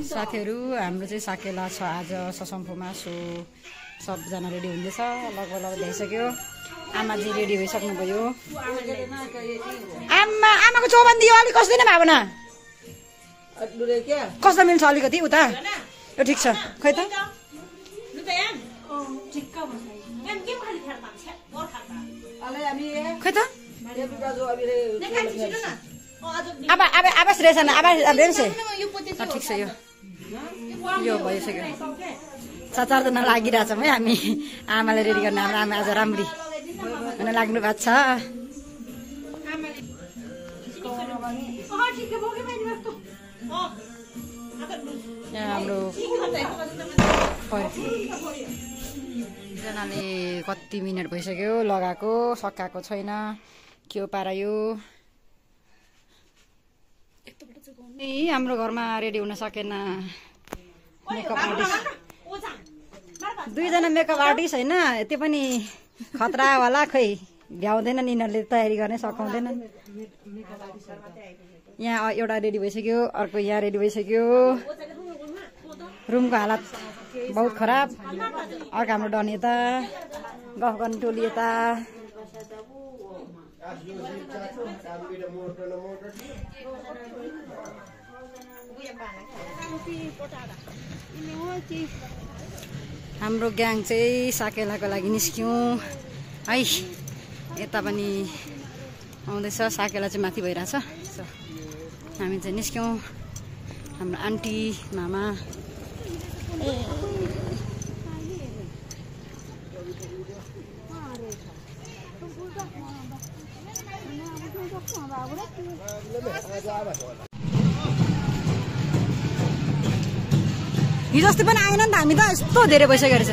साथीहरू हाम्रो चाहिँ साकेला छ आज ससम्फोमा सो सबजना रेडी हुँदैछ लगभग भइसक्यो आमाजी रेडी भइसक्नुभयो आमाको चौबन्दी अलिक कस्दैन भावना कस्तो मिल्छ अलिकति उता यो ठिक छ खै त खै त आवाज रहेछ आवाज रहेछ ठिक छ यो भइसक्यो 4-4 जना लागिरहेछौँ है हामी आमालाई रेडी गर्न हाम्रो आमा आज राम्री हुन लाग्नु भएको छ हाम्रो जनाले कति मिनट भइसक्यो लगाएको सकाएको छैन के हो पारायो हाम्रो घरमा रेडी हुन सकेन मेकअप आर्टिस्ट 2 जना मेकअप आर्टिस्ट होइन त्यो पनि खतरावाला खै भ्याउँदैनन् यिनीहरूले तयारी गर्ने सकाउँदैनन् यहाँ एउटा रेडी भइसक्यो अर्को यहाँ रेडी भइसक्यो रुमको हालत बहुत खराब अर्को हाम्रो डन यता गफ गर्ने टोली यता हाम्रो ग्याङ चाहिँ साकेलाको लागि निस्क्यौँ है यता पनि आउँदैछ साकेला चाहिँ माथि भइरहेछ हामी चाहिँ निस्क्यौँ हाम्रो आन्टी मामा हिजो अस्ति पनि आएन नि त हामी त यस्तो धेरै भइसक्यो रहेछ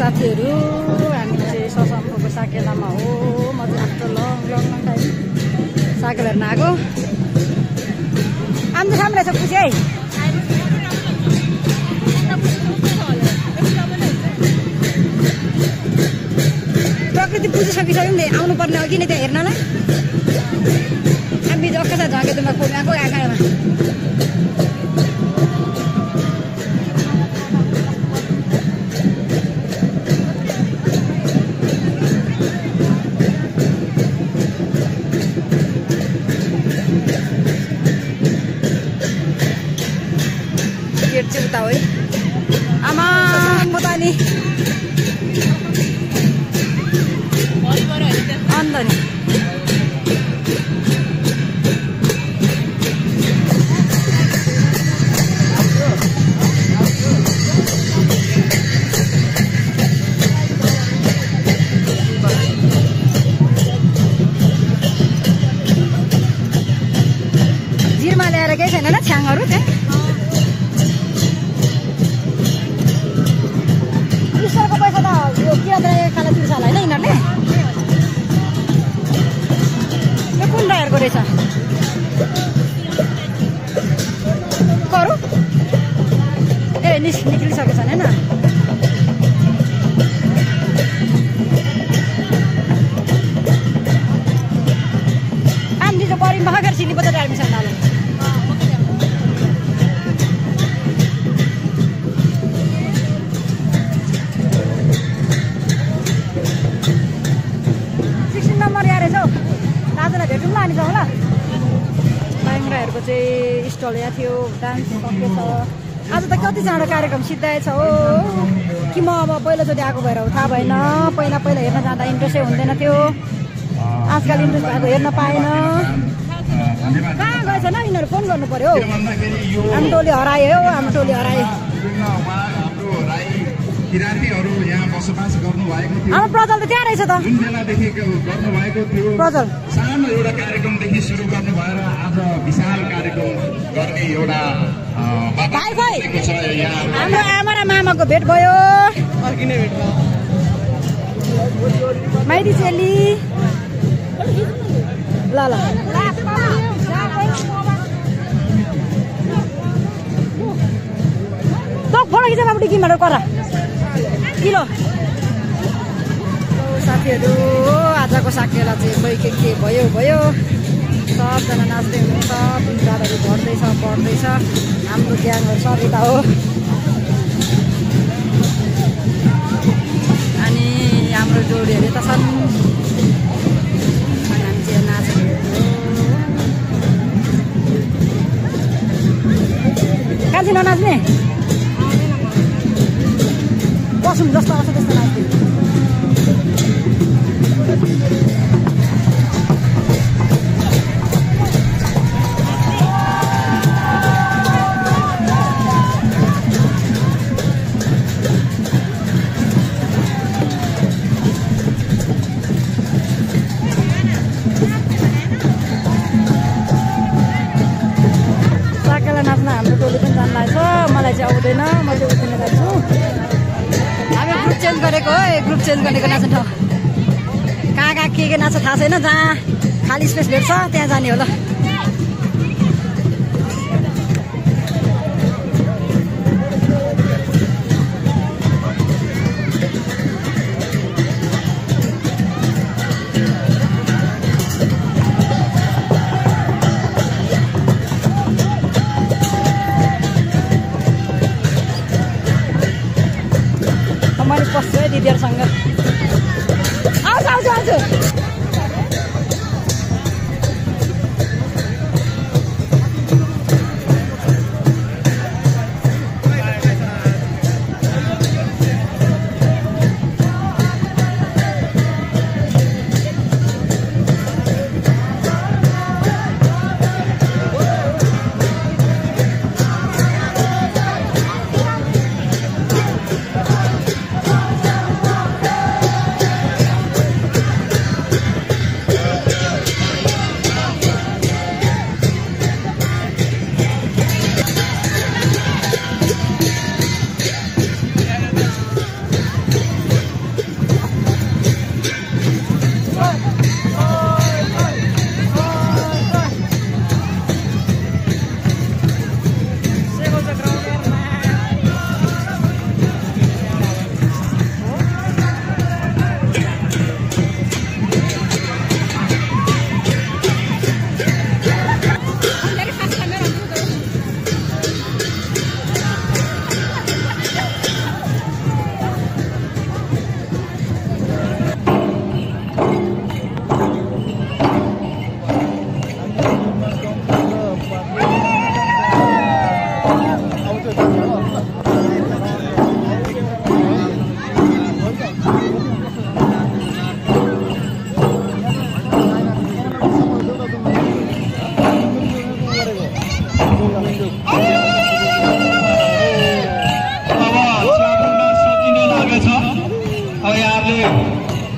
साथीहरू हामी चाहिँ ससम्फोको साकेलामा हो। म चाहिँ आफ्टर लङ टाइम साकेला हेर्न आएको। आम्दो राम्रो रहेछ पुसी है। प्रकृति पुजिसकिसक्यो नि आउनु पर्ने अघि नै त्यहाँ हेर्नलाई। हामी जक्का छ झकेदुमा खोलाको आँखामा। गेट चाहिँ उता हो है। आमा म त नि अन्त नि जिरमा ल्याएर केही छैन न छ्याङहरू त्यहाँ। ईश्वरको पैसा त यो किराँत खाना तिर्छ होला होइन यिनीहरूले। यो कुन राईहरूको रहेछ करू ए निक्लिसकेको छन् होइन। आम्दी चाहिँ परि महागर सिली बजार एडमिसन हाल्नु। अनि जाउँ ल। बाङ्राहरूको चाहिँ स्टल यहाँ थियो। डान्स सकेछ। आज त कति चाँडो कार्यक्रम सिद्धाएछ हो कि म अब पहिलोचोटि आएको भएर हो थाहा भएन। पहिला हेर्न जाँदा इन्ट्रेस्टै हुँदैन थियो। आजकल इन्ट्रेस्ट भएको हेर्न पाएन। कहाँ गएछ न यिनीहरू फोन गर्नु पर्यो हौ। हाम्रो टोली हरायो हौ। हाम्रो टोली हरायो। किराँतीहरू यहाँ बसोबास गर्नुभएको थियो। हाम्रो प्रजल त त्यहाँ रहेछ त। जुन बेलादेखि गर्नुभएको थियो प्रजल सानो एउटा कार्यक्रमदेखि सुरु गर्नु भएर आज विशाल कार्यक्रम गर्ने एउटा हाम्रो आमा र मामाको भेट भयो। अर्किने भेट भयो। माइती चेली ल ल फोटो खिच बाबु डिकीबाट करा किलो। साथीहरू आजको साकेला चाहिँ खोइ के भयो। सबजना नाच्दै हुनुहुन्छ। बिरादहरू घट्दैछ बढ्दैछ। हाम्रो ग्याङहरू सबै हो। अनि हाम्रो जोडीहरू त छन्। अनि हामी चाहिँ नाच्नु कहाँ चाहिँ ननाच्ने बसौँ जस्तो आउँछ त्यस्तो नाच्ने। साकेला नाच्न हाम्रो टोली पनि जान लागेको छ। मलाई चाहिँ आउँदैन। म चाहिँ उठिन जान्छु। हामी ग्रुप चेन्ज गरेको हो। ग्रुप चेन्ज गरेको नाच्ने ठाउँ कहाँ के नाच्छ थाहा छैन। जहाँ खाली स्पेस भेट्छ त्यहाँ जाने होला। मैले पस्छु है दिदीहरूसँग। आउँछु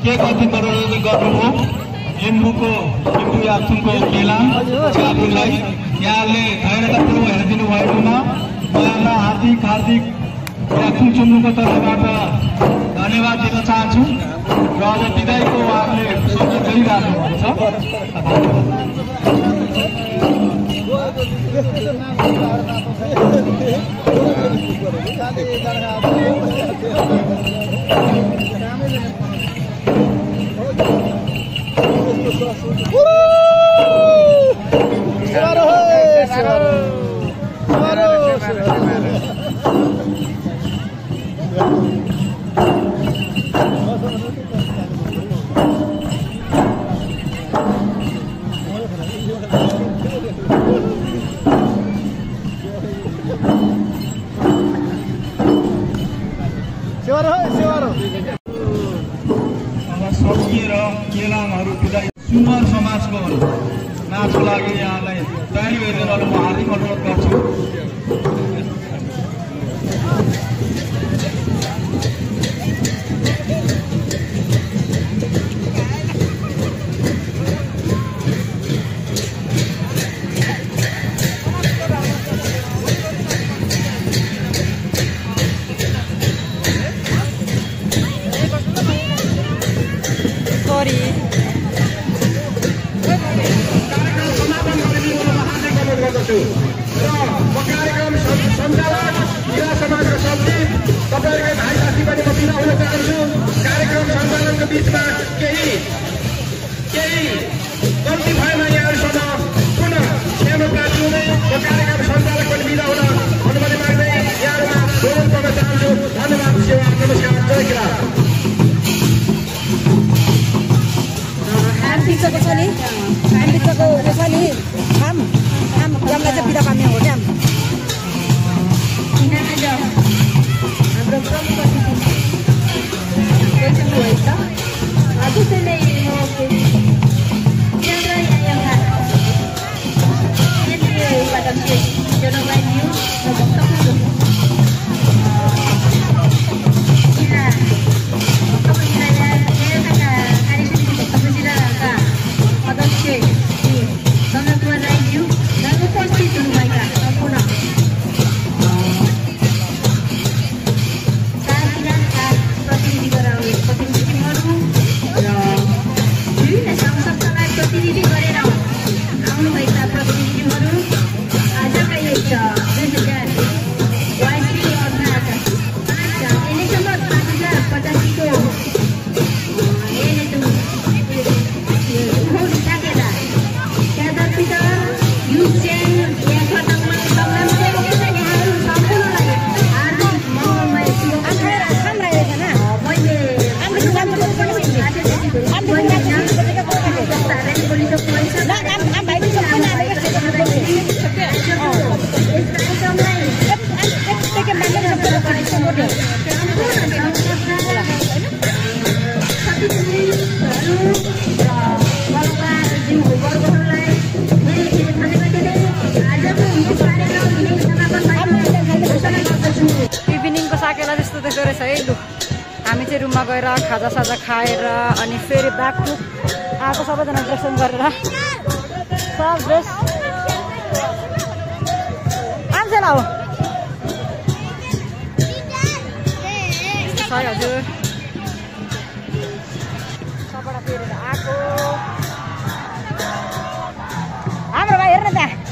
के कति मनोरञ्जन गर्नुभयो लिम्बूको लिम्बू याक्थुङको मेला चालुलाई यहाँले धैर्यतापूर्वक हेरिदिनु भएकोमा म यहाँलाई हार्दिक हार्दिक याक्थुङ चुम्बुको तर्फबाट धन्यवाद दिन चाहन्छु र अब विदाईको उहाँहरूले शब्द गरिराख्नु भएको सकिएर केलामहरू बिदाई सुमर समाजको नाचको लागि यहाँलाई तयारी गरिदिनु म हार्दिक अनुरोध गर्छु कार्यक्रम सञ्चालक जिल्ला समाजका सचिव तपाईँहरूकै भाइ साथी पनि म बिदा हुन चाहन्छु कार्यक्रम सञ्चालनको बिचमा केही गल्ती भएन यहाँहरूसँग पुनः सानो काट्नुहुँदै म कार्यक्रम सञ्चालक पनि बिदा हुन अनुमति माग्दै यहाँहरूमा दोहोन गर्न चाहन्छु धन्यवाद सेवा नमस्कार जय किरात बिचको छ नि बिचको छ नि जम्मै चाहिँ बिदा पार्ने हो क्या हाम्रो प्रमुख इभिनिङको साकेला जस्तो देख्दो रहेछ है लु हामी चाहिँ रुममा गएर खाजासाजा खाएर अनि फेरि ब्याक टु आएको सबैजना ड्रेसअप गरेर सब ड्रेस आन्सेला हो हजुर सबबाट फेरेर आएको हाम्रो भाइ हेर्न त्यहाँ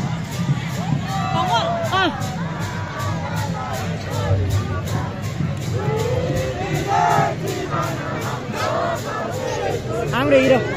हाम्रो हिरो